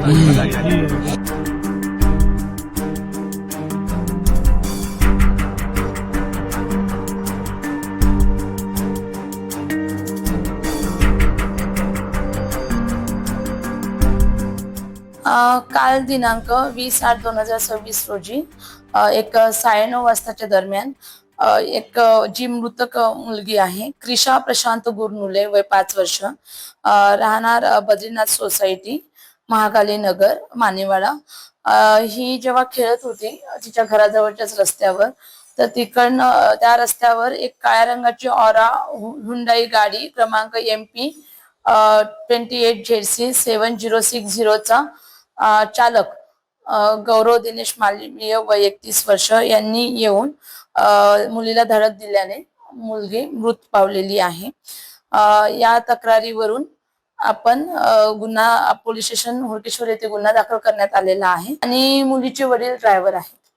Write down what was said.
काल दिनांक 20/8/2026 रोजी एक 9:30 वाजताच्या दरम्यान एक जी मृतक मुलगी आहे क्रिशा प्रशांत गुरनुले वय 5 वर्ष, राहणार बद्रीनाथ सोसायटी, महाकाली नगर, मानेवाडा, ही जेव्हा खेळत होती तिच्या घराजवळच्याच रस्त्यावर, तर तिकडनं त्या रस्त्यावर एक काळ्या रंगाची ऑरा हुंडाई गाडी क्रमांक MP 28ZC 7060 चा चालक गौरव दिनेश मालवीय वय 31 वर्ष यांनी येऊन मुलीला धडक दिल्याने मुलगी मृत पावलेली आहे। या तक्रारीवरून आपण गुन्हा पोलीस स्टेशन हुडकेश्वर येथे गुन्हा दाखल करण्यात आलेला आहे आणि मुलीचे वडील ड्रायव्हर आहेत।